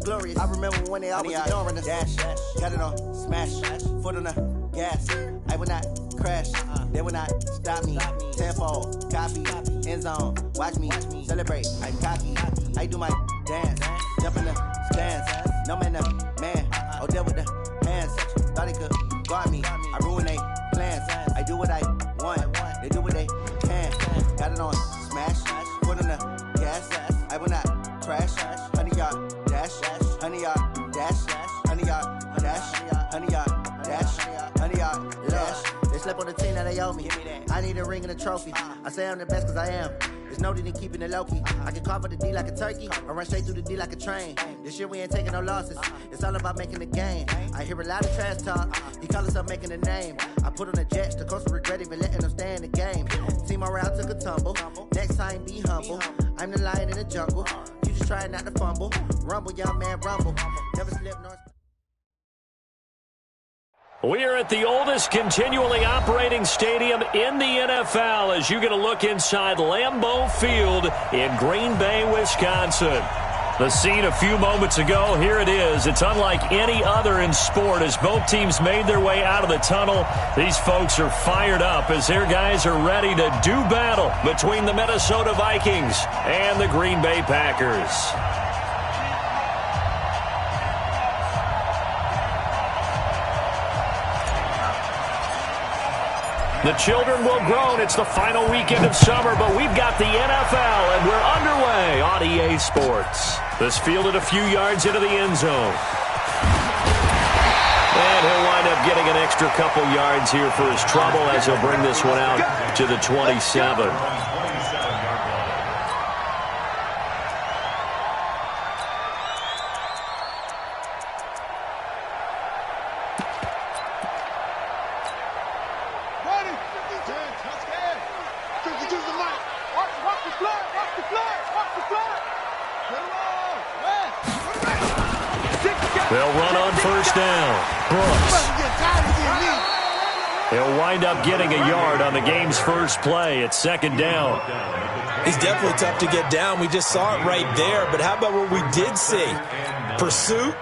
glorious. I remember when they always ignoring us. Dash, got it on, smash, foot on the gas. I will not crash, they will not stop me. Tenfold, copy, end zone, watch me celebrate. I'm cocky, I do my dance, jump in the stands. No man, oh, deal with the hands. Thought he could guard me, I ruin they plans. I do what I want, they do what they can. Got it on, smash, foot on the gas. I will not crash, 100-yard dash, 100-yard dash, 100-yard dash, 100-yard dash, 100-yard dash. They slept on the team that they owe me. I need a ring and a trophy. I say I'm the best cause I am. There's no need in keeping it low-key. I can carve up the D like a turkey, or run straight through the D like a train. This year we ain't taking no losses. It's all about making the game. I hear a lot of trash talk. He call us up making a name. I put on the Jets. The coach will regret even letting them stay in the game. Team around took a tumble. Next time be humble. I'm the lion in the jungle. You just trying not to fumble. Rumble, young man, rumble. Never slip nor... We are at the oldest continually operating stadium in the NFL as you get a look inside Lambeau Field in Green Bay, Wisconsin. The scene a few moments ago, here it is. It's unlike any other in sport as both teams made their way out of the tunnel. These folks are fired up as their guys are ready to do battle between the Minnesota Vikings and the Green Bay Packers. The children will groan. It's the final weekend of summer, but we've got the NFL, and we're underway on EA Sports. This fielded a few yards into the end zone. And he'll wind up getting an extra couple yards here for his trouble as he'll bring this one out to the 27. They'll run on first down. Brooks. He'll wind up getting a yard on the game's first play. It's second down. He's definitely tough to get down. We just saw it right there. But how about what we did see? Pursuit,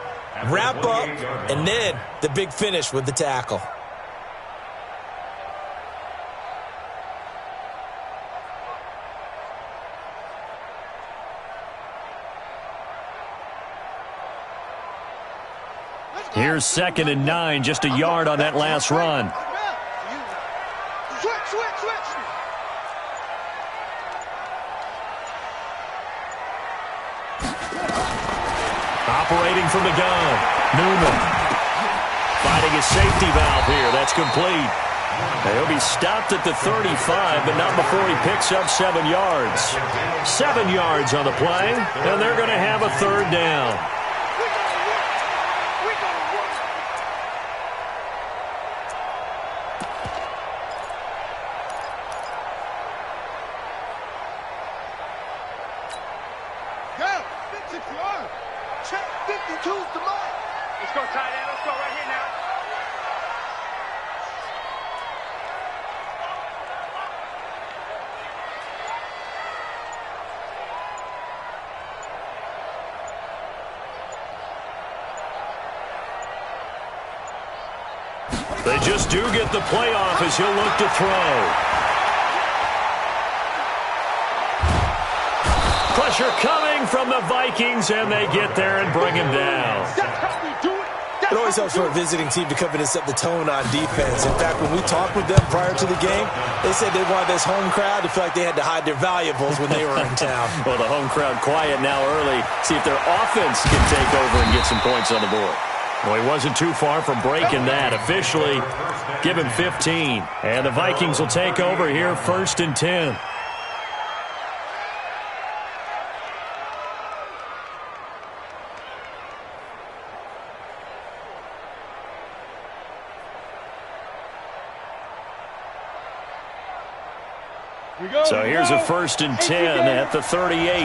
wrap up, and then the big finish with the tackle. Here's 2nd and 9, just a yard on that last run. Operating from the gun, Newman. Finding his safety valve here. That's complete. He'll be stopped at the 35, but not before he picks up 7 yards. 7 yards on the play, and they're going to have a third down. Let's go, tight end. Let's go right here now. They just do get the play off as he'll look to throw. Pressure coming from the Vikings, and they get there and bring him down. It always helps for a visiting team to come in and set the tone on defense. In fact, when we talked with them prior to the game, they said they wanted this home crowd to feel like they had to hide their valuables when they were in town. Well, the home crowd quiet now early. See if their offense can take over and get some points on the board. Well, he wasn't too far from breaking that. Officially, give him 15. And the Vikings will take over here 1st and 10. So here's a 1st and 10 at the 38.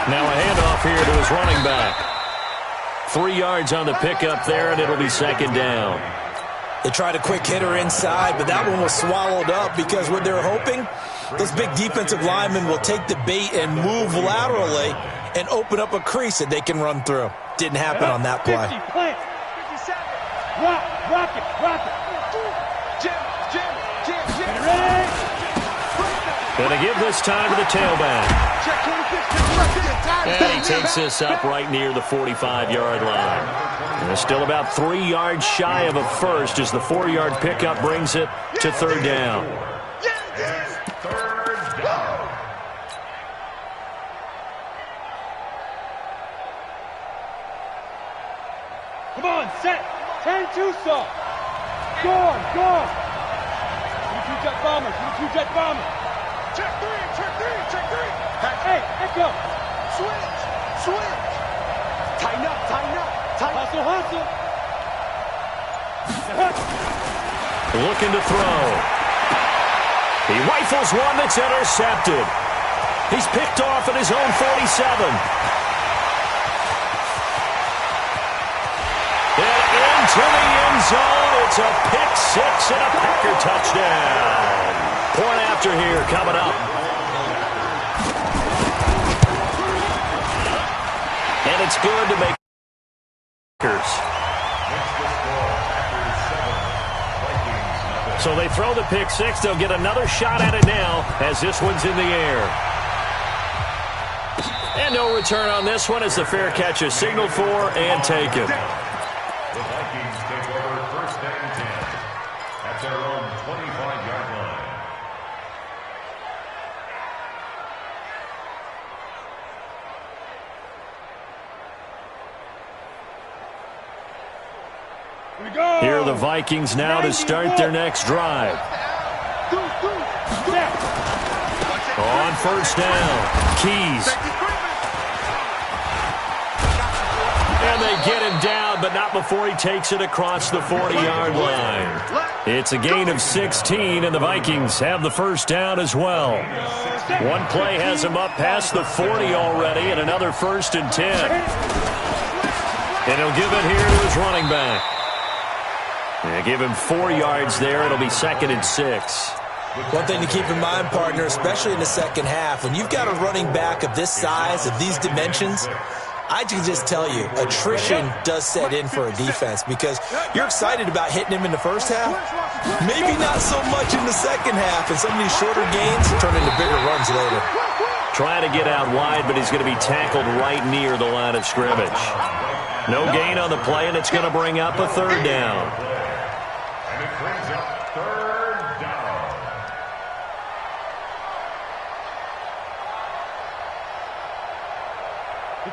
Now a handoff here to his running back. 3 yards on the pickup there, and it'll be 2nd down. They tried a quick hitter inside, but that one was swallowed up because what they're hoping those big defensive linemen will take the bait and move laterally and open up a crease that they can run through. Didn't happen on that play. 50, plant. 57. Rock it. Jim. Ready? Going to give this time to the tailback. And he takes this up right near the 45-yard line. And it's still about 3 yards shy of a first as the 4-yard pickup brings it to third down. Come on, set. 10-2 saw. Go. Give me 2 jet bombers. Check three. Hey, echo. Switch. Tighten up. Hustle. Looking to throw. He rifles one that's intercepted. He's picked off at his own 47. And into the end zone. It's a pick six and a Packer touchdown. Point after here coming up. And it's good to make Packers. So they throw the pick six. They'll get another shot at it now as this one's in the air. And no return on this one as the fair catch is signaled for and taken. The Vikings take over first and 10 at their own 25-yard line. Here are the Vikings now to start their next drive. On first down, Keys. And they get him down, but not before he takes it across the 40-yard line. It's a gain of 16, and the Vikings have the first down as well. One play has him up past the 40 already, and another first and 10. And he'll give it here to his running back. And give him 4 yards there. It'll be 2nd and 6. One thing to keep in mind, partner, especially in the second half, when you've got a running back of this size, of these dimensions, I can just tell you, attrition does set in for a defense because you're excited about hitting him in the first half. Maybe not so much in the second half, and some of these shorter gains turn into bigger runs later. Trying to get out wide, but he's going to be tackled right near the line of scrimmage. No gain on the play, and it's going to bring up a third down. And it brings up third down.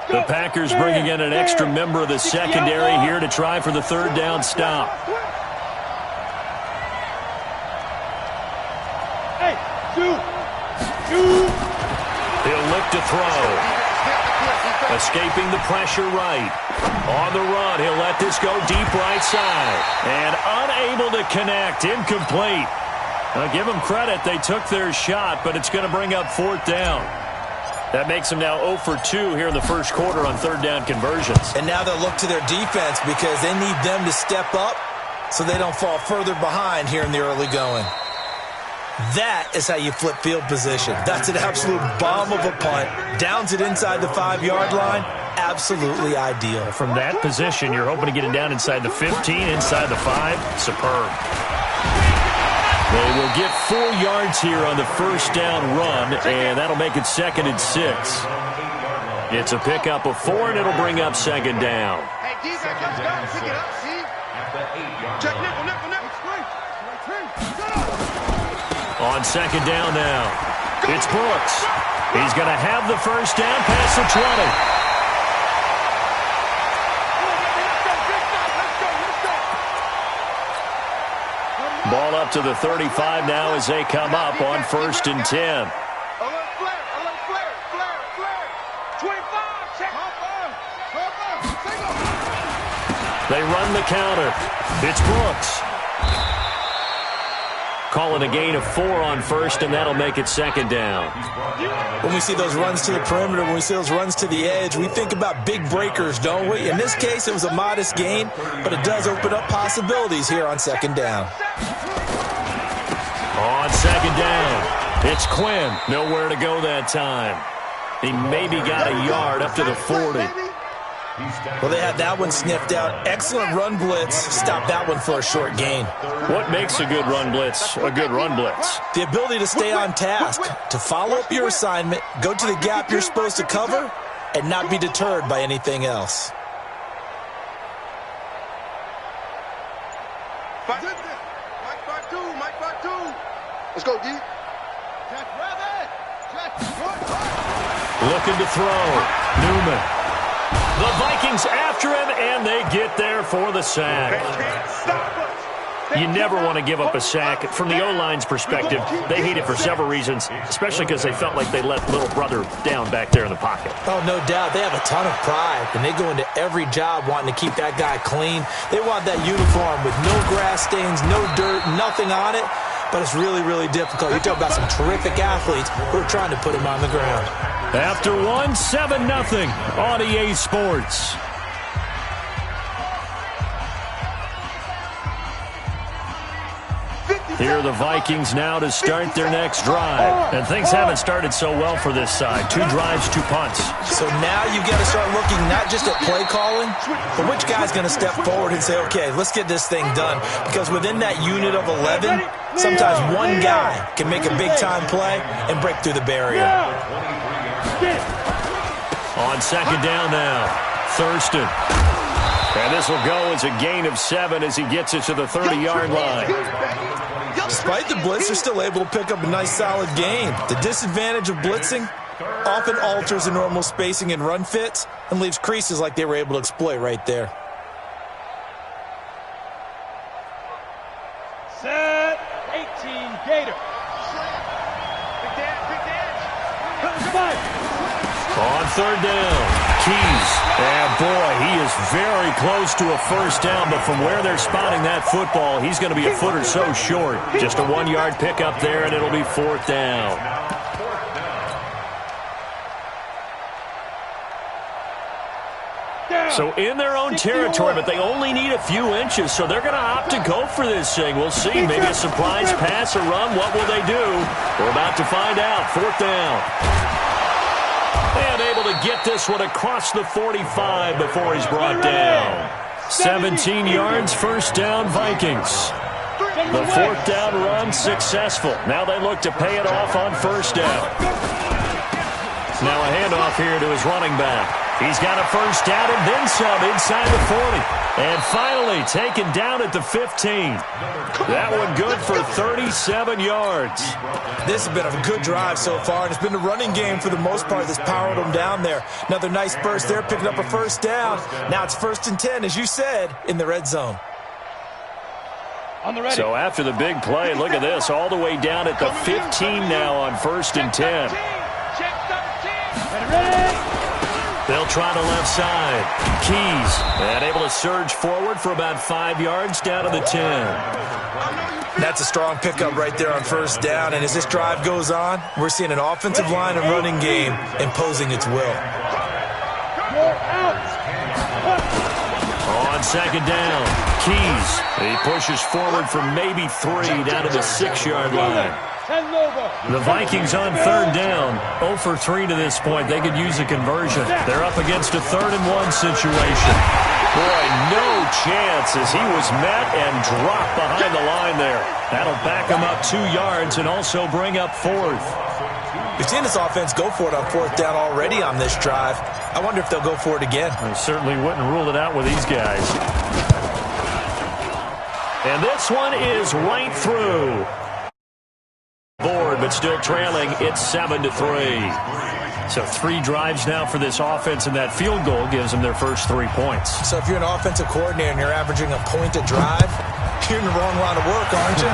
The Packers bringing in an extra member of the secondary here to try for the third down stop. Hey, He'll look to throw. Escaping the pressure right. On the run, he'll let this go deep right side. And unable to connect, incomplete. Now, give them credit, they took their shot, but it's going to bring up fourth down. That makes them now 0 for 2 here in the first quarter on third down conversions. And now they'll look to their defense because they need them to step up so they don't fall further behind here in the early going. That is how you flip field position. That's an absolute bomb of a punt. Downs it inside the 5-yard line. Absolutely ideal. From that position, you're hoping to get it down inside the 15, inside the 5. Superb. They will get 4 yards here on the first down run, and that'll make it 2nd and 6. It's a pickup of 4, and it'll bring up 2nd down. Hey, defense, let's go. Pick it up, see? Check nickel. On 2nd down now, it's Brooks. He's going to have the first down past the 20. Ball up to the 35 now as they come up on 1st and 10. A little flare. 25, check. They run the counter. It's Brooks. Calling a gain of 4 on first, and that'll make it 2nd down. When we see those runs to the perimeter, when we see those runs to the edge, we think about big breakers, don't we? In this case, it was a modest gain, but it does open up possibilities here on 2nd down. On 2nd down, It's Quinn. Nowhere to go that time. He maybe got a yard up to the 40. Well, they had that one sniffed out. Excellent run blitz. Stopped that one for a short gain. What makes a good run blitz a good run blitz? The ability to stay on task, to follow up your assignment, go to the gap you're supposed to cover, and not be deterred by anything else. Let's go, D. Looking to throw. Newman. The Vikings after him, and they get there for the sack. You never want to give up a sack. From the O-line's perspective, they hate it for several reasons, especially because they felt like they let little brother down back there in the pocket. Oh, no doubt. They have a ton of pride, and they go into every job wanting to keep that guy clean. They want that uniform with no grass stains, no dirt, nothing on it, but it's really, really difficult. You're talking about some terrific athletes who are trying to put him on the ground. After 7-0 on EA Sports. Here are the Vikings now to start their next drive. And things haven't started so well for this side. 2 drives, 2 punts. So now you've got to start looking not just at play calling, but which guy's going to step forward and say, okay, let's get this thing done. Because within that unit of 11, sometimes one guy can make a big-time play and break through the barrier. On second down now, Thurston. And this will go as a gain of 7 as he gets it to the 30-yard line. Despite the blitz, they're still able to pick up a nice, solid gain. The disadvantage of blitzing often alters the normal spacing and run fits and leaves creases like they were able to exploit right there. Set 18 Gator. On third down, Keys. And boy, he is very close to a first down, but from where they're spotting that football, he's going to be a foot or so short. Just a 1-yard pickup there, and it'll be 4th down. So in their own territory, but they only need a few inches, so they're going to opt to go for this thing. We'll see. Maybe a surprise pass or run. What will they do? We're about to find out. 4th down. And able to get this one across the 45 before he's brought down. 17 yards, first down, Vikings. The 4th down run successful. Now they look to pay it off on first down. Now a handoff here to his running back. He's got a first down and then some inside the 40. And finally taken down at the 15. That one good for 37 yards. This has been a good drive so far, and it's been the running game for the most part that's powered them down there. Another nice burst there, picking up a first down. Now it's 1st and 10, as you said, in the red zone. So after the big play, look at this, all the way down at the 15 now on 1st and 10. They'll try the left side. Keys, and able to surge forward for about 5 yards down to the 10. That's a strong pickup right there on first down, and as this drive goes on, we're seeing an offensive line and running game imposing its will. On second down, Keys. He pushes forward for maybe 3 down to the 6-yard line. The Vikings on third down, 0 for 3 to this point. They could use a conversion. They're up against a 3rd and 1 situation. Boy, no chance as he was met and dropped behind the line there. That'll back him up 2 yards and also bring up 4th. We've seen this offense go for it on 4th down already on this drive. I wonder if they'll go for it again. I certainly wouldn't rule it out with these guys. And this one is right through. Board, but still trailing. It's 7-3. So 3 drives now for this offense, and that field goal gives them their first 3 points. So if you're an offensive coordinator and you're averaging a point a drive, you're in the wrong line of work, aren't you?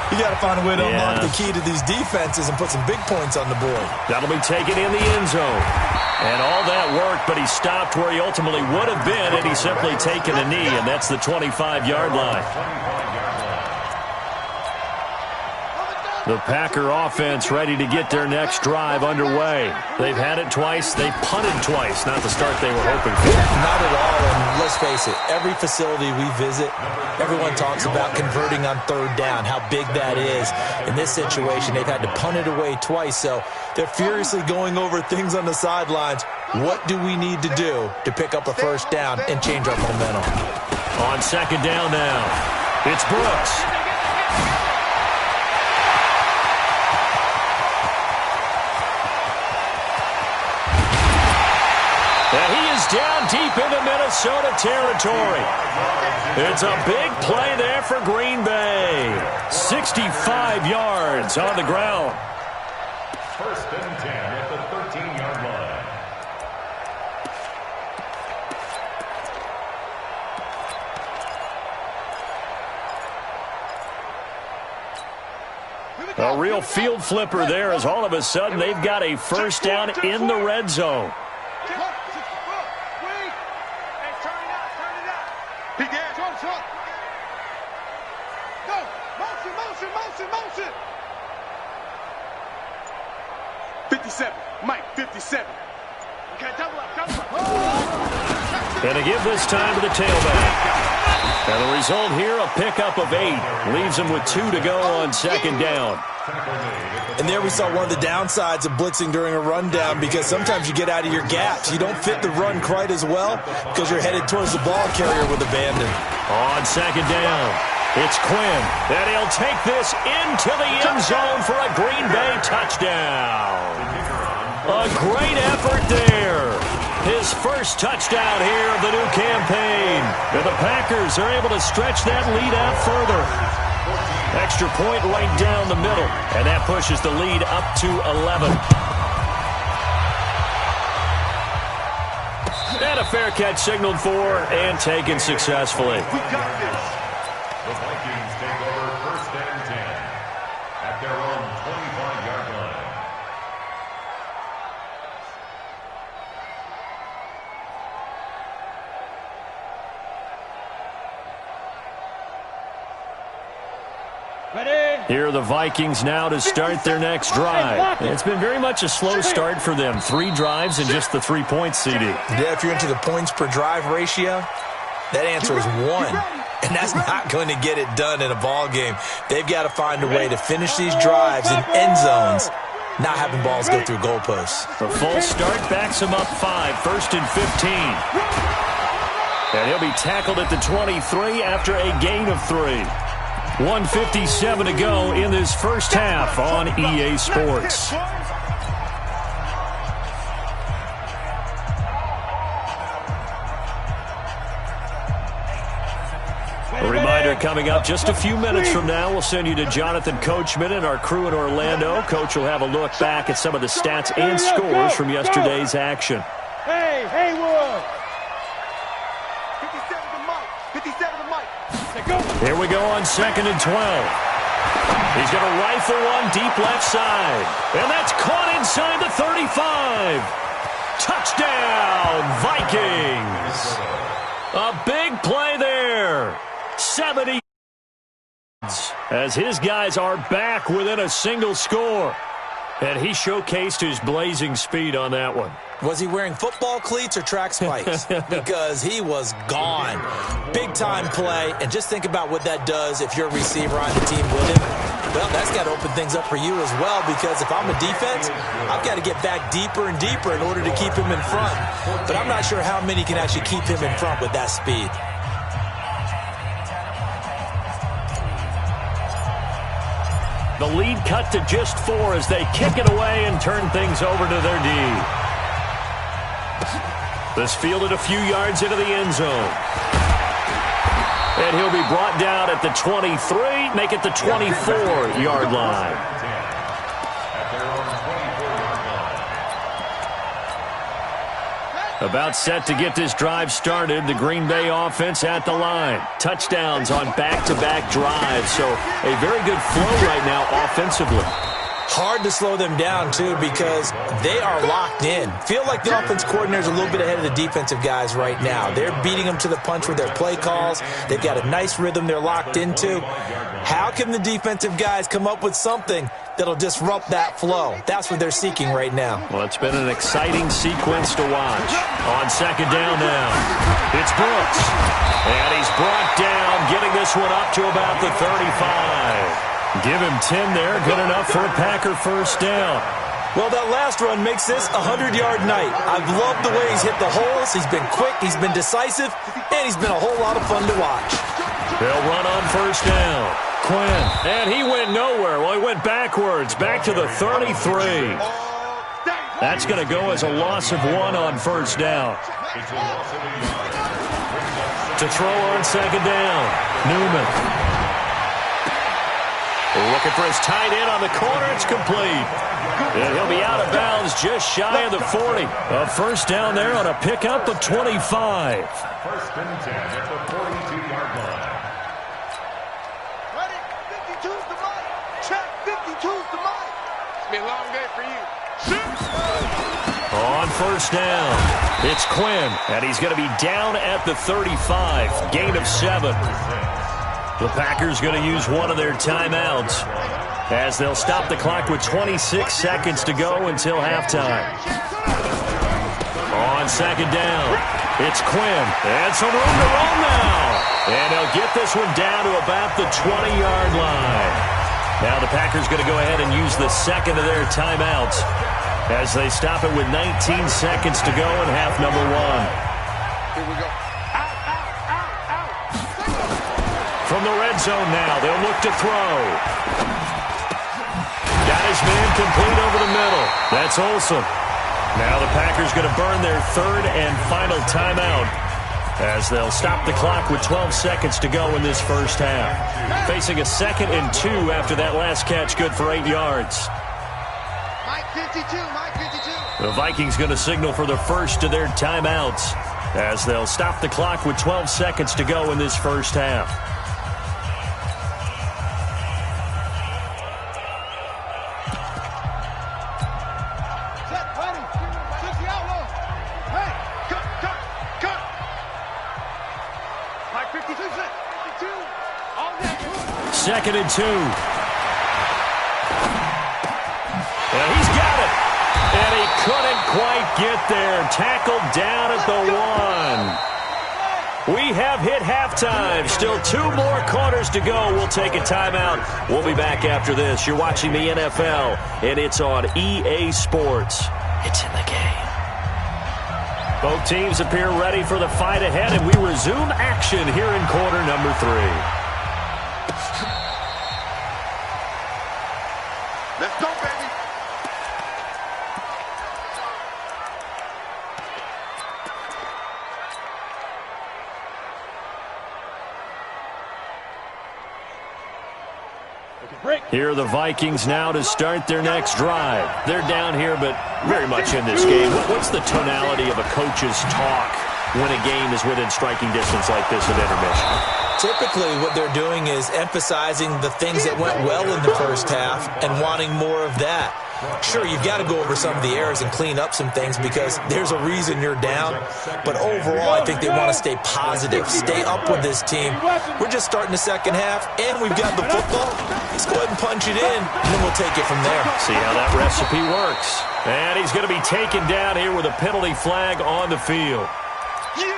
You got to find a way to unlock the key to these defenses and put some big points on the board. That'll be taken in the end zone. And all that worked, but he stopped where he ultimately would have been had he simply taken a knee, and that's the 25-yard line. The Packer offense ready to get their next drive underway. They've had it twice. They've punted twice. Not the start they were hoping for. Not at all, and let's face it, every facility we visit, everyone talks about converting on third down, how big that is. In this situation, they've had to punt it away twice, so they're furiously going over things on the sidelines. What do we need to do to pick up a first down and change our momentum? On second down now, it's Brooks. And he is down deep into Minnesota territory. It's a big play there for Green Bay. 65 yards on the ground. First and 10 at the 13-yard line. A real field flipper there as all of a sudden they've got a first down in the red zone. Motion. 57. Mike, 57. Okay, double up. And to give this time to the tailback. And the result here, a pickup of 8. Leaves them with 2 to go on second down. And there we saw one of the downsides of blitzing during a rundown, because sometimes you get out of your gaps. You don't fit the run quite as well because you're headed towards the ball carrier with abandon. On second down, it's Quinn. And he'll take this into the end zone for a Green Bay touchdown. A great effort there. His first touchdown here of the new campaign. And the Packers are able to stretch that lead out further. Extra point right down the middle. And that pushes the lead up to 11. And a fair catch signaled for and taken successfully. The Vikings take over first and 10 at their own 25-yard line. Here are the Vikings now to start their next drive. It's been very much a slow start for them. 3 drives and just the 3 points, CD. Yeah, if you're into the points per drive ratio, that answer is 1. And that's not going to get it done in a ball game. They've got to find a way to finish these drives in end zones, not having balls go through goalposts. The full start backs him up 5, first and 15. And he'll be tackled at the 23 after a gain of 3. 1:57 to go in this first half on EA Sports. A reminder coming up just a few minutes from now, we'll send you to Jonathan Coachman and our crew in Orlando. Coach will have a look back at some of the stats and scores from yesterday's action. Hey, Haywood. 57 to Mike. 57 to Mike. Here we go on second and 12. He's going to rifle one deep left side. And that's caught inside the 35. Touchdown, Vikings. A big play there. 70 as his guys are back within a single score. And he showcased his blazing speed on that one. Was he wearing football cleats or track spikes? Because he was gone. Big-time play, and just think about what that does if you're a receiver on the team with him. Well, that's got to open things up for you as well, because if I'm a defense, I've got to get back deeper and deeper in order to keep him in front. But I'm not sure how many can actually keep him in front with that speed. The lead cut to just 4 as they kick it away and turn things over to their D. This fielded a few yards into the end zone. And he'll be brought down at the 23, make it the 24-yard line. About set to get this drive started. The Green Bay offense at the line. Touchdowns on back-to-back drives. So a very good flow right now offensively. Hard to slow them down, too, because they are locked in. Feel like the offense coordinator is a little bit ahead of the defensive guys right now. They're beating them to the punch with their play calls. They've got a nice rhythm they're locked into. How can the defensive guys come up with something that'll disrupt that flow. That's what they're seeking right now. Well, it's been an exciting sequence to watch. On second down now, it's Brooks. And he's brought down, getting this one up to about the 35. Give him 10 there, good enough for a Packer first down. Well, that last run makes this a 100-yard night. I've loved the way he's hit the holes. He's been quick, he's been decisive, and he's been a whole lot of fun to watch. They'll run on first down. Quinn, and he went nowhere. Well, he went backwards, back to the 33. That's going to go as a loss of 1 on first down. To throw on second down, Newman. Looking for his tight end on the corner. It's complete. And he'll be out of bounds just shy of the 40. A first down there on a pickup of 25. First and 10 at the 42-yard line. Ready? 52's the mic. Check. 52's the mic. It's been a long day for you. On first down, it's Quinn. And he's going to be down at the 35. Gain of 7. The Packers going to use one of their timeouts as they'll stop the clock with 26 seconds to go until halftime. On second down, it's Quinn. And some room to run now. And they'll get this one down to about the 20-yard line. Now the Packers going to go ahead and use the second of their timeouts as they stop it with 19 seconds to go in half number 1. Here we go. From the red zone now, they'll look to throw. Got his man complete over the middle. That's Olsen. Now the Packers going to burn their third and final timeout as they'll stop the clock with 12 seconds to go in this first half. Facing a 2nd and 2 after that last catch, good for 8 yards. Mike 52, Mike 52. The Vikings going to signal for the first of their timeouts as they'll stop the clock with 12 seconds to go in this first half. Second and 2. And he's got it. And he couldn't quite get there. Tackled down at the 1. We have hit halftime. Still 2 more quarters to go. We'll take a timeout. We'll be back after this. You're watching the NFL, and it's on EA Sports. It's in the game. Both teams appear ready for the fight ahead, and we resume action here in quarter number 3. Let's go, baby. Here are the Vikings now to start their next drive. They're down here, but very much in this game. What's the tonality of a coach's talk when a game is within striking distance like this at intermission? Typically, what they're doing is emphasizing the things that went well in the first half and wanting more of that. Sure, you've got to go over some of the errors and clean up some things because there's a reason you're down. But overall, I think they want to stay positive, stay up with this team. We're just starting the second half, and we've got the football. Let's go ahead and punch it in, and then we'll take it from there. See how that recipe works. And he's going to be taken down here with a penalty flag on the field.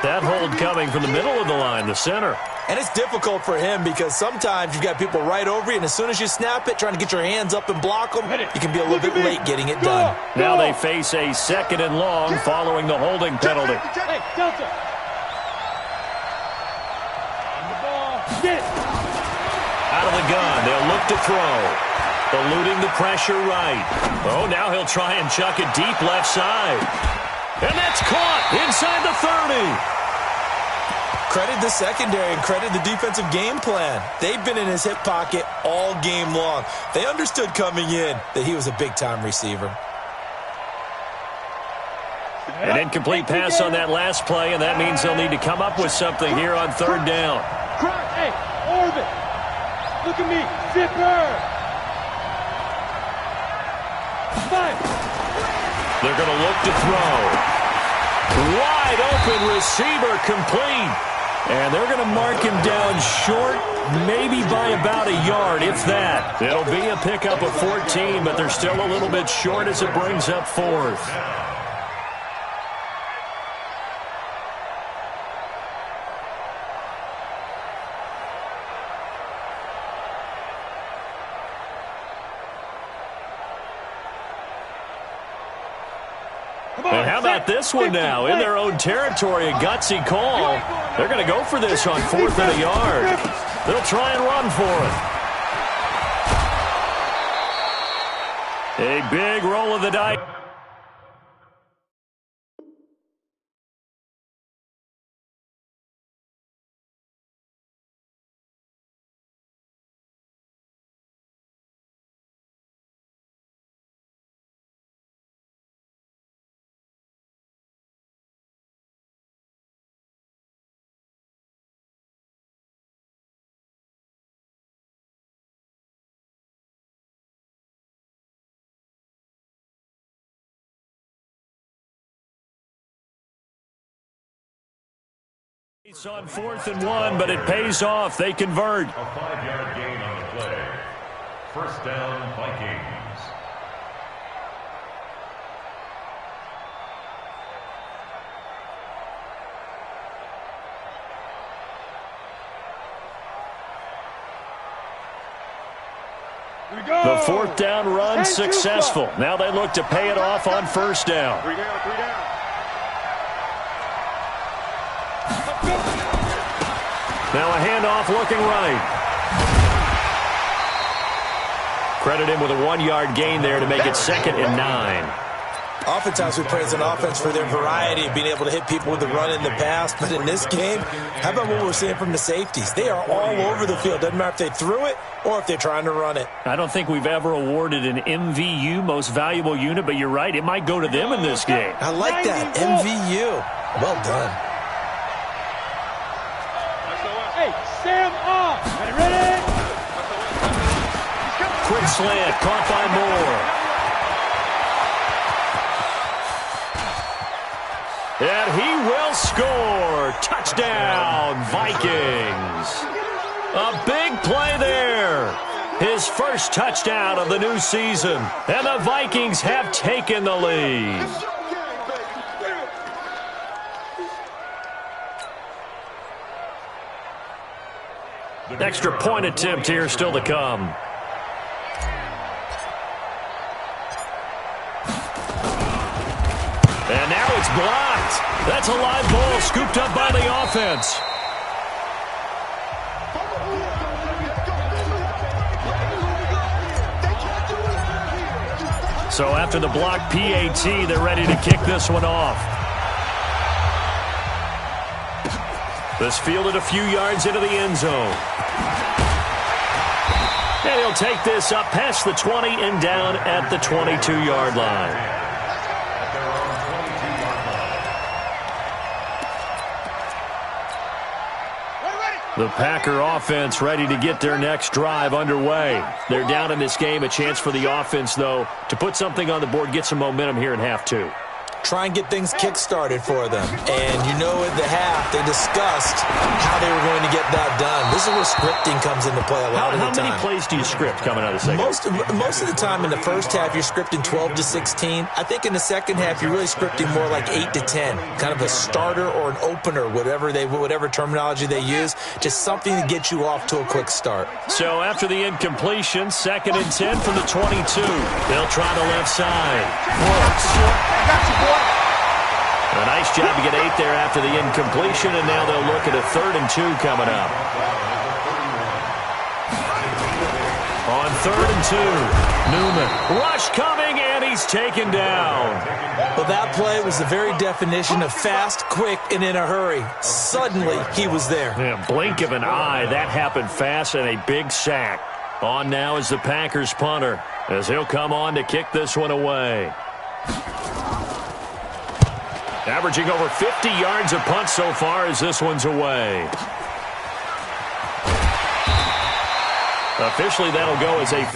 That hold coming from the middle of the line, the center. And it's difficult for him because sometimes you've got people right over you, and as soon as you snap it, trying to get your hands up and block them, you can be a little bit late getting it done. Now they face a 2nd and long following the holding penalty. Hey, Delta. On the ball. Get it. Out of the gun, they'll look to throw. Eluding the pressure right. Oh, now he'll try and chuck it deep left side. And that's caught inside the 30. Credit the secondary and credit the defensive game plan. They've been in his hip pocket all game long. They understood coming in that he was a big-time receiver. An incomplete pass on that last play, and that means they'll need to come up with something here on 3rd down. Hey, orbit. Look at me. Zipper. Five. They're going to look to throw. Wide open receiver complete. And they're going to mark him down short, maybe by about a yard, if that. It'll be a pickup of 14, but they're still a little bit short as it brings up fourth. And how about this one now? In their own territory, a gutsy call. They're going to go for this on 4th and a yard. They'll try and run for it. A big roll of the dice. It's on 4th and 1, but it pays off. They convert. A 5-yard gain on the play. First down, Vikings. The 4th down run successful. Now they look to pay it off on 1st down. 3 down, 3 down. Now a handoff looking right. Credit him with a 1-yard gain there to make it 2nd and 9. Oftentimes we praise an offense for their variety of being able to hit people with the run in the pass. But in this game, how about what we're seeing from the safeties? They are all over the field. Doesn't matter if they threw it or if they're trying to run it. I don't think we've ever awarded an MVU, most valuable unit, but you're right. It might go to them in this game. I like that. MVU. Well done. Hey, Sam off. Ready? Quick slant, caught by Moore. And he will score. Touchdown, Vikings. A big play there. His first touchdown of the new season. And the Vikings have taken the lead. Extra point attempt here still to come. And now it's blocked. That's a live ball scooped up by the offense. So after the block PAT, they're ready to kick this one off. This fielded a few yards into the end zone. And he'll take this up past the 20 and down at the 22-yard line. The Packer offense ready to get their next drive underway. They're down in this game. A chance for the offense, though, to put something on the board, get some momentum here in half 2. Try and get things kick-started for them. And you know at the half, they discussed how they were going to get that done. This is where scripting comes into play a lot of the time. How many plays do you script coming out of the second? Most of the time in the first half, you're scripting 12 to 16. I think in the second half, you're really scripting more like 8 to 10. Kind of a starter or an opener, whatever terminology they use. Just something to get you off to a quick start. So after the incompletion, 2nd and 10 from the 22. They'll try the left side. Works. A nice job to get 8 there after the incompletion, and now they'll look at a 3rd and 2 coming up. On 3rd and 2, Newman. Rush coming, and he's taken down. Well, that play was the very definition of fast, quick, and in a hurry. Suddenly, he was there. Yeah, blink of an eye. That happened fast, and a big sack. On now is the Packers punter, as he'll come on to kick this one away. Averaging over 50 yards a punt so far as this one's away. Officially, that'll go as a...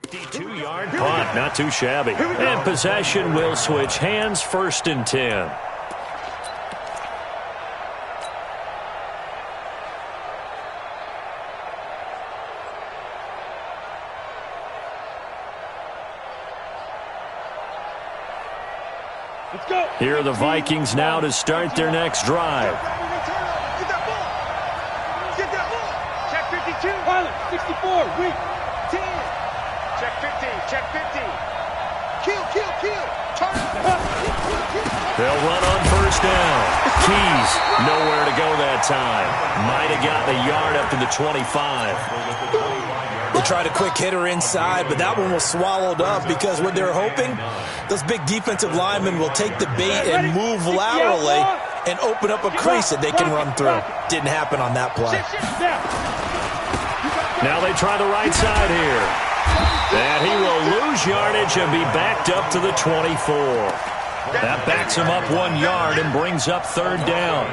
52-yard punt, not too shabby. And possession will switch hands, 1st and 10. Let's go. Here are the Vikings now to start their next drive. Get that ball. Get that ball. Check 52. Pilot, 64. Weak. 10. Check 50. Check 50. Kill. Turn up. They'll run on 1st down. Keys, nowhere to go that time. Might have gotten a yard up to the 25. They tried a quick hitter inside, but that one was swallowed up because what they're hoping, those big defensive linemen will take the bait and move laterally and open up a crease that they can run through. Didn't happen on that play. Now they try the right side here. And he will lose yardage and be backed up to the 24. That backs him up 1 yard and brings up 3rd down.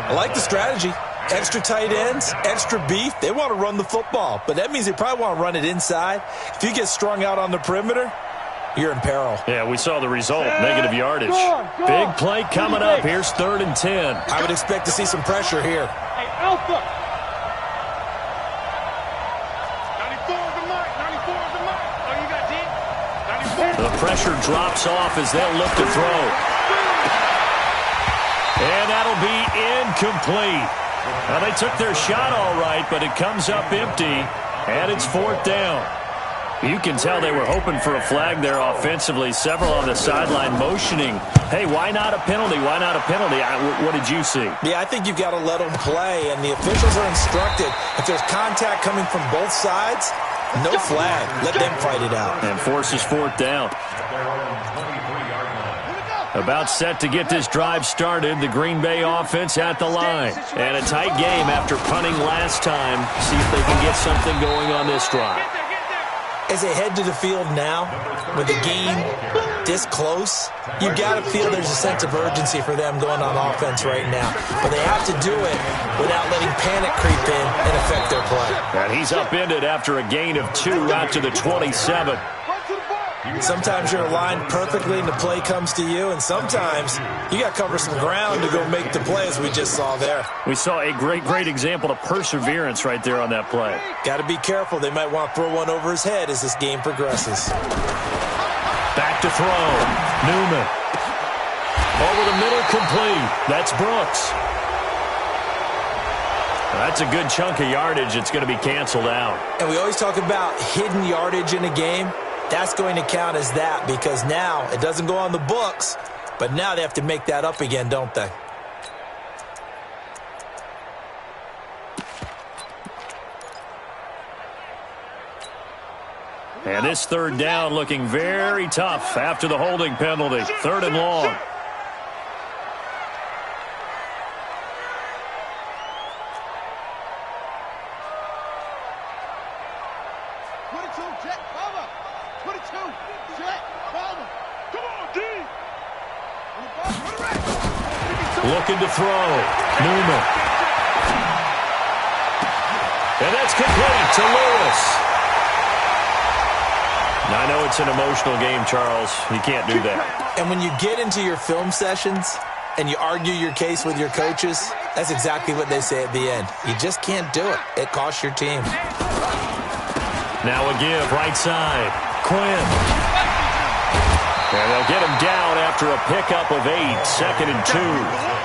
I like the strategy. Extra tight ends, extra beef. They want to run the football, but that means they probably want to run it inside. If you get strung out on the perimeter, you're in peril. Yeah, we saw the result, negative yardage. Big play coming up. Here's 3rd and 10. I would expect to see some pressure here. Hey, Alpha. 94 is the mark. 94 is the mark. Oh, you got D? 94. The pressure drops off as they'll look to throw. And that'll be incomplete. Well, they took their shot all right, but it comes up empty, and it's 4th down. You can tell they were hoping for a flag there offensively. Several on the sideline motioning, hey, why not a penalty? Why not a penalty? What did you see? Yeah, I think you've got to let them play, and the officials are instructed. If there's contact coming from both sides, no flag. Let them fight it out. And forces 4th down. About set to get this drive started. The Green Bay offense at the line. And a tight game after punting last time. See if they can get something going on this drive. As they head to the field now, with the game this close, you've got to feel there's a sense of urgency for them going on offense right now. But they have to do it without letting panic creep in and affect their play. And he's upended after a gain of 2 out to the 27. Sometimes you're aligned perfectly and the play comes to you, and sometimes you got to cover some ground to go make the play, as we just saw there. We saw a great example of perseverance right there on that play. Got to be careful. They might want to throw one over his head as this game progresses. Back to throw. Newman. Over the middle, complete. That's Brooks. That's a good chunk of yardage. It's going to be canceled out. And we always talk about hidden yardage in a game. That's going to count as that, because now it doesn't go on the books, but now they have to make that up again, don't they? And this 3rd down looking very tough after the holding penalty. 3rd and long. Looking to throw. Newman. And that's complete to Lewis. Now, I know it's an emotional game, Charles. You can't do that. And when you get into your film sessions and you argue your case with your coaches, that's exactly what they say at the end. You just can't do it. It costs your team. Now a give, right side. Quinn. And they'll get him down after a pickup of 8. 2nd and 2.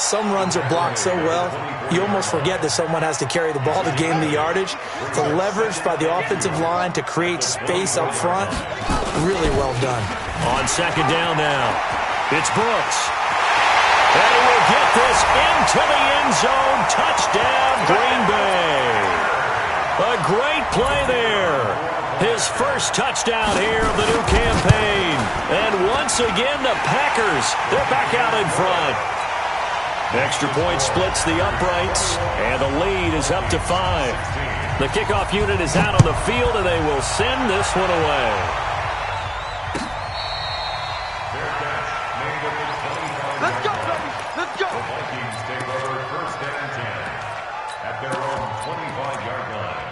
Some runs are blocked so well, you almost forget that someone has to carry the ball to gain the yardage. The leverage by the offensive line to create space up front, really well done. On 2nd down now, it's Brooks. And he will get this into the end zone. Touchdown, Green Bay. A great play there. His first touchdown here of the new campaign. And once again, the Packers, they're back out in front. Extra point splits the uprights, and the lead is up to 5. The kickoff unit is out on the field, and they will send this one away. Let's go, baby. Let's go. The Vikings take over 1st and 10 at their own 25-yard line.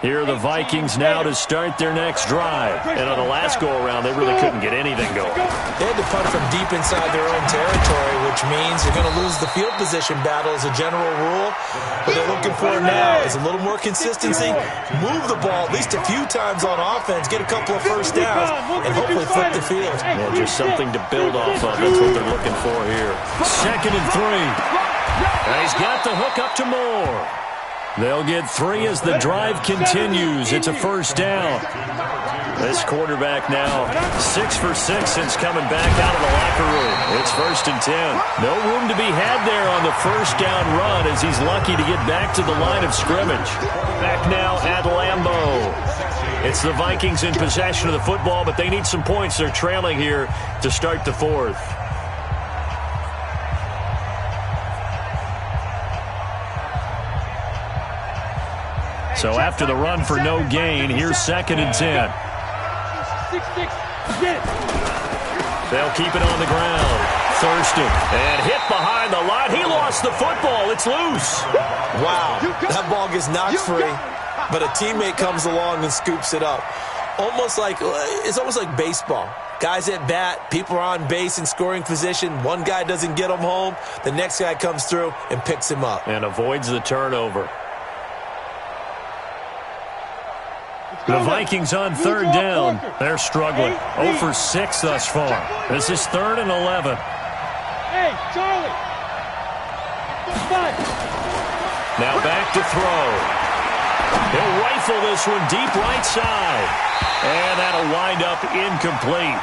Here are the Vikings now to start their next drive. And on the last go-around, they really couldn't get anything going. They had to punt from deep inside their own territory, which means you're going to lose the field position battle as a general rule. What they're looking for now is a little more consistency, move the ball at least a few times on offense, get a couple of first downs, and hopefully flip the field. Yeah, just something to build off of. That's what they're looking for here. 2nd and 3. And he's got the hook up to Moore. They'll get 3 as the drive continues. It's a first down. This quarterback now 6 for 6 since coming back out of the locker room. It's 1st and 10. No room to be had there on the first down run as he's lucky to get back to the line of scrimmage. Back now at Lambeau. It's the Vikings in possession of the football, but they need some points. They're trailing here to start the 4th. So after the run for no gain, here's 2nd and 10. They'll keep it on the ground. Thurston, and hit behind the line. He lost the football. It's loose. Wow, that ball gets knocked free, but a teammate comes along and scoops it up. It's almost like baseball. Guys at bat, people are on base in scoring position. One guy doesn't get him home. The next guy comes through and picks him up. And avoids the turnover. The Vikings on 3rd down. They're struggling. 0 for 6 thus far. This is 3rd and 11. Hey, Charlie. Now back to throw. He'll rifle this one deep right side. And that'll wind up incomplete.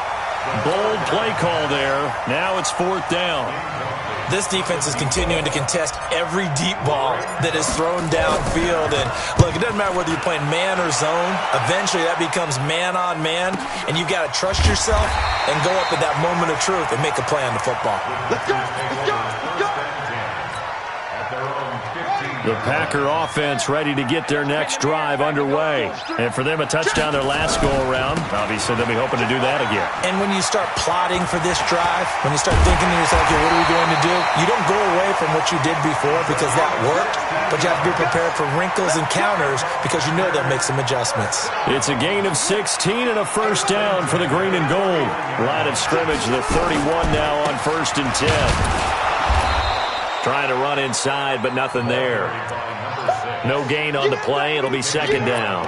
Bold play call there. Now it's 4th down. This defense is continuing to contest every deep ball that is thrown downfield. And look, it doesn't matter whether you're playing man or zone. Eventually that becomes man on man. And you've got to trust yourself and go up at that moment of truth and make a play on the football. Let's go. Let's go. Let's go. The Packer offense ready to get their next drive underway. And for them, a touchdown their last go-around. Obviously, they'll be hoping to do that again. And when you start plotting for this drive, when you start thinking to yourself, okay, what are we going to do? You don't go away from what you did before because that worked, but you have to be prepared for wrinkles and counters because you know they'll make some adjustments. It's a gain of 16 and a first down for the green and gold. Line of scrimmage, the 31 now on 1st and 10. Trying to run inside, but nothing there. No gain on the play. It'll be 2nd down.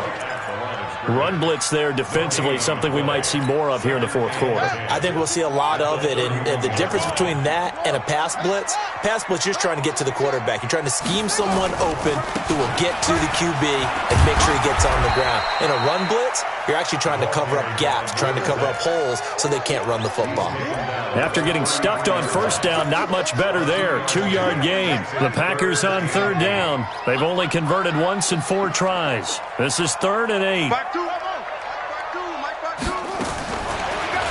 Run blitz there defensively, something we might see more of here in the 4th quarter. I think we'll see a lot of it, and the difference between that and a pass blitz, you're just trying to get to the quarterback. You're trying to scheme someone open who will get to the QB and make sure he gets on the ground. In a run blitz, you're actually trying to cover up gaps, trying to cover up holes so they can't run the football. After getting stuffed on first down, not much better there. 2-yard gain. The Packers on 3rd down. They've only converted once in 4 tries. This is 3rd and 8.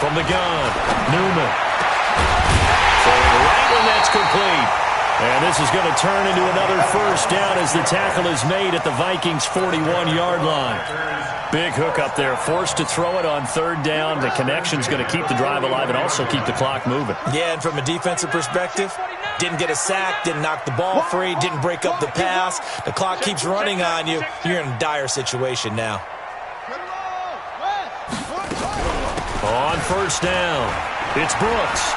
From the gun, Newman. Throwing right when that's complete. And this is going to turn into another first down as the tackle is made at the Vikings' 41-yard line. Big hook up there, forced to throw it on 3rd down. The connection's going to keep the drive alive and also keep the clock moving. Yeah, and from a defensive perspective, didn't get a sack, didn't knock the ball free, didn't break up the pass. The clock keeps running on you. You're in a dire situation now. On 1st down, it's Brooks.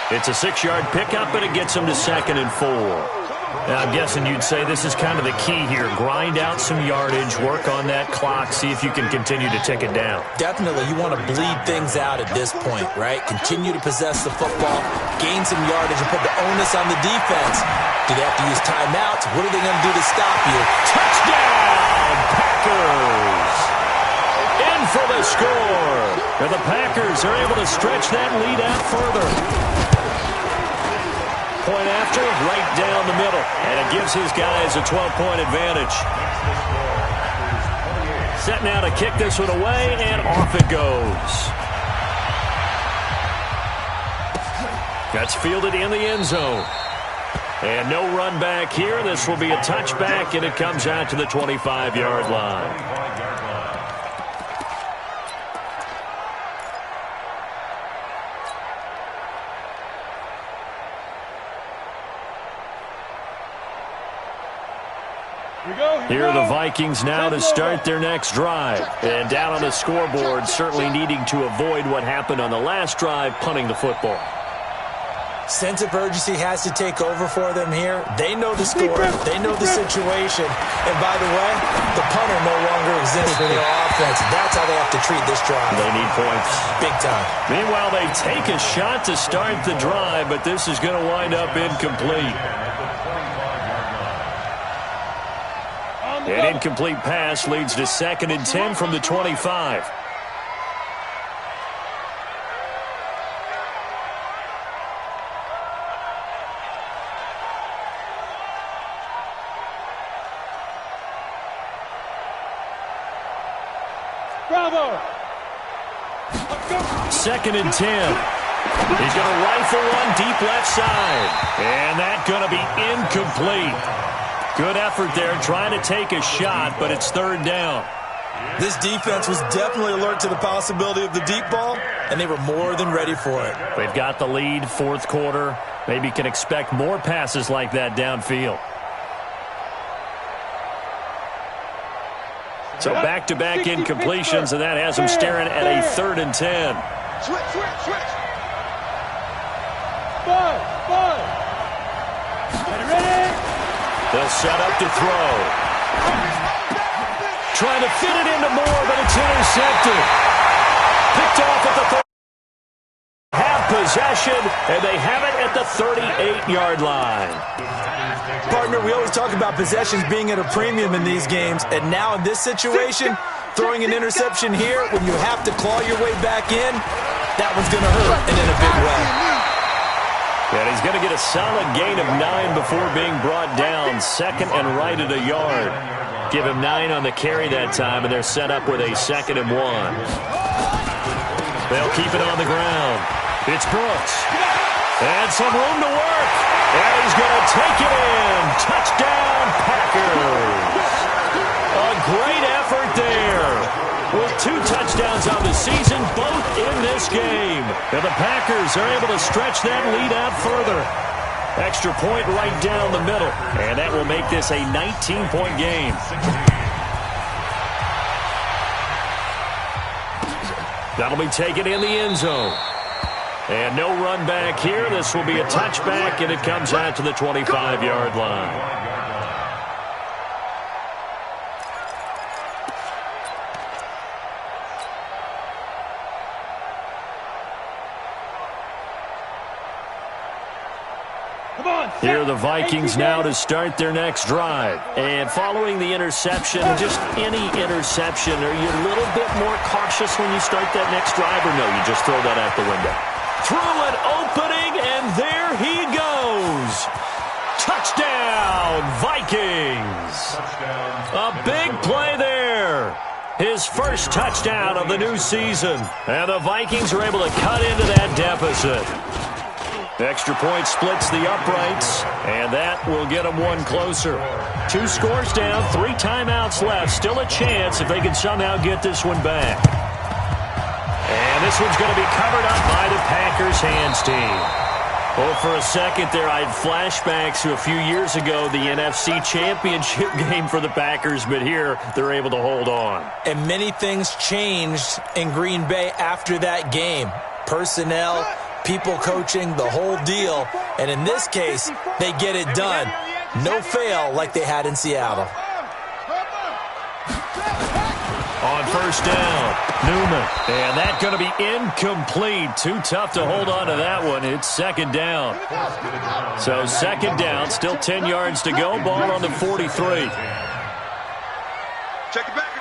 It's a 6-yard pickup, and it gets him to 2nd and 4. Now, I'm guessing you'd say this is kind of the key here. Grind out some yardage, work on that clock, see if you can continue to tick it down. Definitely, you want to bleed things out at this point, right? Continue to possess the football, gain some yardage, and put the onus on the defense. Do they have to use timeouts? What are they going to do to stop you? Touchdown, Packers! In for the score. And the Packers are able to stretch that lead out further. Point after, right down the middle. And it gives his guys a 12-point advantage. Set now to kick this one away, and off it goes. That's fielded in the end zone. And no run back here. This will be a touchback, and it comes out to the 25-yard line. Here are the Vikings now to start their next drive. And down on the scoreboard, certainly needing to avoid what happened on the last drive, punting the football. Sense of urgency has to take over for them here. They know the score. They know the situation. And by the way, the punter no longer exists for their offense. That's how they have to treat this drive. They need points. Big time. Meanwhile, they take a shot to start the drive, but this is going to wind up incomplete. An incomplete pass leads to 2nd and 10 from the 25. Bravo! 2nd and 10. He's going to rifle one deep left side. And that's going to be incomplete. Good effort there, trying to take a shot, but it's 3rd down. This defense was definitely alert to the possibility of the deep ball, and they were more than ready for it. They've got the lead, 4th quarter. Maybe can expect more passes like that downfield. So back-to-back incompletions, and that has them staring at a 3rd and 10. Switch. Five. Ready? They'll set up to throw. Trying to fit it into Moore, but it's intercepted. Picked off at the 30. Have possession, and they have it at the 38-yard line. Partner, we always talk about possessions being at a premium in these games, and now in this situation, throwing an interception here when you have to claw your way back in, that one's going to hurt, and in a big way. And he's going to get a solid gain of 9 before being brought down. 2nd and right at a yard. Give him 9 on the carry that time, and they're set up with a 2nd and 1. They'll keep it on the ground. It's Brooks. And some room to work. And he's going to take it in. Touchdown, Packers. A great effort there. With 2 touchdowns on the season, both in this game. And the Packers are able to stretch that lead out further. Extra point right down the middle. And that will make this a 19-point game. That'll be taken in the end zone. And no run back here. This will be a touchback, and it comes out to the 25-yard line. Here are the Vikings now to start their next drive. And following the interception, just any interception, are you a little bit more cautious when you start that next drive, or no, you just throw that out the window? Through an opening, and there he goes. Touchdown, Vikings. A big play there. His first touchdown of the new season. And the Vikings are able to cut into that deficit. Extra point splits the uprights, and that will get them one closer. 2 scores down, 3 timeouts left. Still a chance if they can somehow get this one back. And this one's going to be covered up by the Packers hands team. Oh, for a second there, I had flashbacks to a few years ago, the NFC Championship game for the Packers, but here they're able to hold on. And many things changed in Green Bay after that game. Personnel, people coaching, the whole deal. And in this case, they get it done. No fail like they had in Seattle. On first down, Newman. And that's going to be incomplete. Too tough to hold on to that one. It's 2nd down. So 2nd down, still 10 yards to go. Ball on the 43. Check it backer.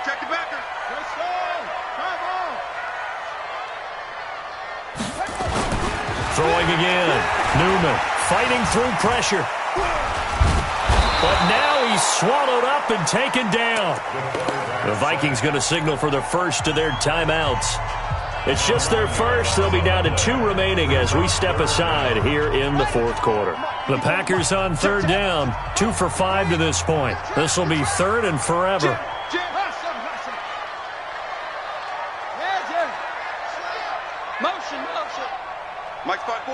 Throwing again. Newman fighting through pressure. But now he's swallowed up and taken down. The Vikings going to signal for the first of their timeouts. It's just their first. They'll be down to 2 remaining as we step aside here in the 4th quarter. The Packers on 3rd down. 2 for 5 to this point. This will be 3rd and forever. Mike spot 4.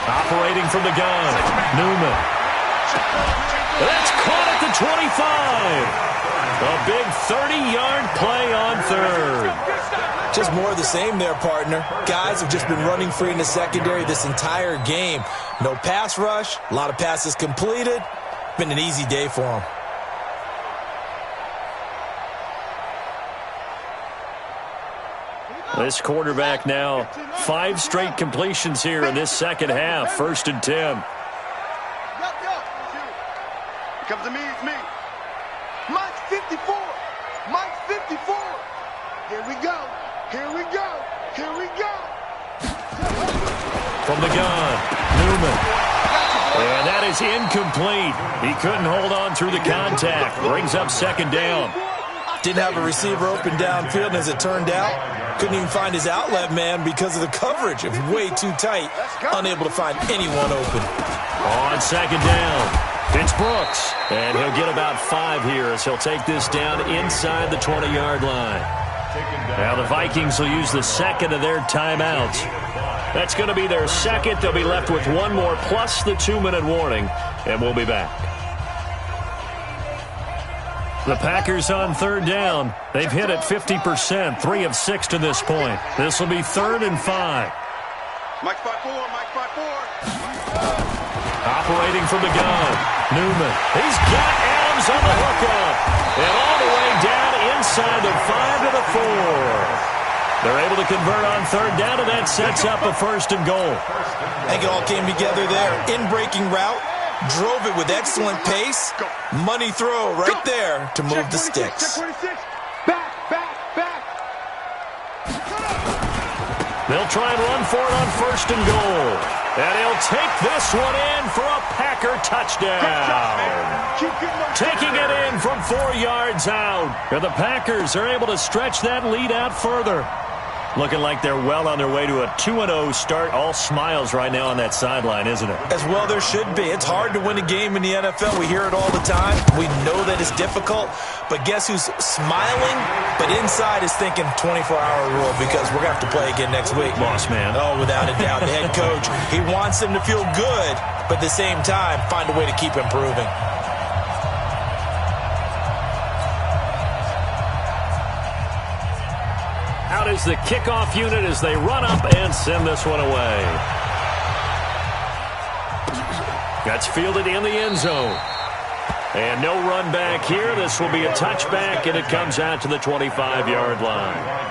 Operating from the gun. Newman. That's caught at the the 25. A big 30-yard play on third. Just more of the same there, partner. Guys have just been running free in the secondary this entire game. No pass rush, a lot of passes completed. Been an easy day for them. This quarterback now 5 straight completions here in this second half. 1st and 10. Here comes to me, it's me. Mike's 54. Mike's 54. Here we go. Here we go. Here we go. From the gun, Newman. And that is incomplete. He couldn't hold on through the contact. Brings up 2nd down. Didn't have a receiver open downfield, and as it turned out, couldn't even find his outlet man because of the coverage. It was way too tight. Unable to find anyone open. On 2nd down, it's Brooks. And he'll get about 5 here as he'll take this down inside the 20-yard line. Now the Vikings will use the 2nd of their timeouts. That's going to be their 2nd. They'll be left with 1 more plus the 2-minute warning, and we'll be back. The Packers on 3rd down. They've hit it 50%, 3 of 6 to this point. This will be 3rd and 5. Mike's 5-4. Mike's 5-4. Operating from the gun, Newman. He's got Adams on the hookup. And all the way down inside the 5 to the 4. They're able to convert on 3rd down, and that sets up a 1st and goal. I think it all came together there. In-breaking route, drove it with excellent pace. Money throw right there to move the sticks. Back, back, back. They'll try and run for it on 1st and goal. And he'll take this one in for a Packer touchdown. Taking it in from 4 yards out. And the Packers are able to stretch that lead out further. Looking like they're well on their way to a 2-0 start. All smiles right now on that sideline, isn't it? As well there should be. It's hard to win a game in the NFL. We hear it all the time. We know that it's difficult. But guess who's smiling? But inside is thinking 24-hour rule because we're going to have to play again next week. Boss man. Oh, without a doubt. The head coach, he wants them to feel good, but at the same time, find a way to keep improving. Out is the kickoff unit as they run up and send this one away. That's fielded in the end zone. And no run back here. This will be a touchback, and it comes out to the 25-yard line.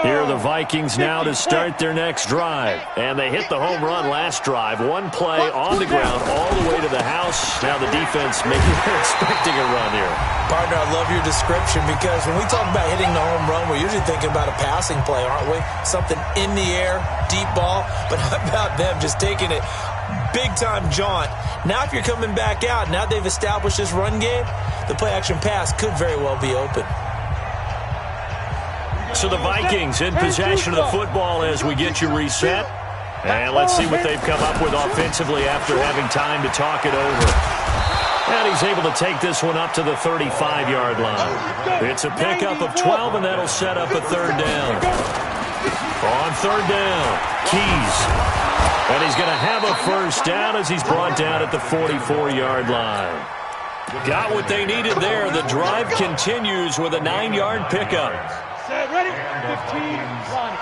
Here are the Vikings now to start their next drive. And they hit the home run last drive. 1 play on the ground all the way to the house. Now the defense maybe they're expecting a run here. Partner, I love your description because when we talk about hitting the home run, we're usually thinking about a passing play, aren't we? Something in the air, deep ball. But how about them just taking it big-time jaunt? Now if you're coming back out, now they've established this run game, the play-action pass could very well be open. So the Vikings in possession of the football as we get you reset. And let's see what they've come up with offensively after having time to talk it over. And he's able to take this one up to the 35-yard line. It's a pickup of 12, and that'll set up a 3rd down. On 3rd down, Keys. And he's going to have a 1st down as he's brought down at the 44-yard line. Got what they needed there. The drive continues with a 9-yard pickup. Set, ready? 15, run.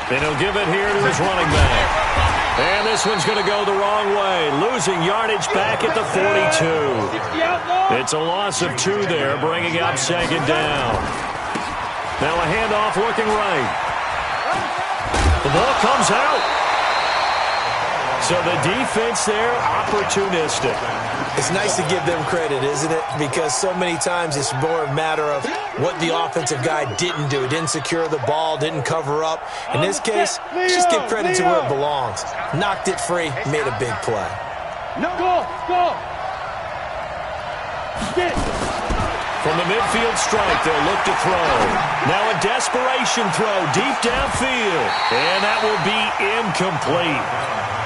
And he'll give it here to his running back. And this one's going to go the wrong way. Losing yardage back at the 42. It's a loss of 2 there, bringing up 2nd down. Now a handoff looking right. The ball comes out. So the defense there, opportunistic. It's nice to give them credit, isn't it? Because so many times it's more a matter of what the offensive guy didn't do. Didn't secure the ball, didn't cover up. In this case, just give credit to where it belongs. Knocked it free, made a big play. No, go. From From the midfield strike, they'll look to throw. Now a desperation throw deep downfield. And that will be incomplete.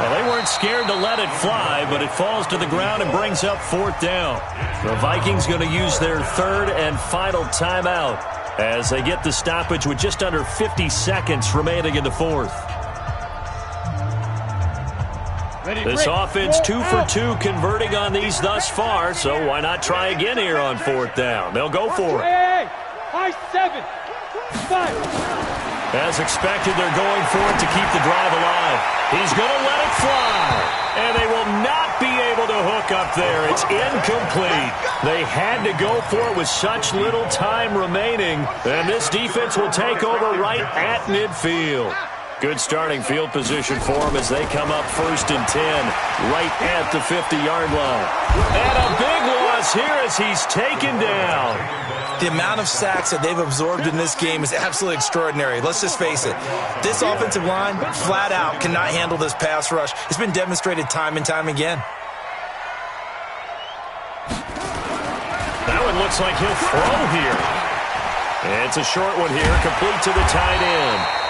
Well, they weren't scared to let it fly, but it falls to the ground and brings up 4th down. The Vikings going to use their 3rd and final timeout as they get the stoppage with just under 50 seconds remaining in the 4th. This offense 2 for 2 converting on these thus far, so why not try again here on 4th down? They'll go for it. Hey, high 7, 5. As expected, they're going for it to keep the drive alive. He's going to let it fly, and they will not be able to hook up there. It's incomplete. They had to go for it with such little time remaining, and this defense will take over right at midfield. Good starting field position for them as they come up 1st and 10, right at the 50-yard line. And a big loss here as he's taken down. The amount of sacks that they've absorbed in this game is absolutely extraordinary. Let's just face it. This offensive line, flat out, cannot handle this pass rush. It's been demonstrated time and time again. That one looks like he'll throw here. It's a short one here, complete to the tight end.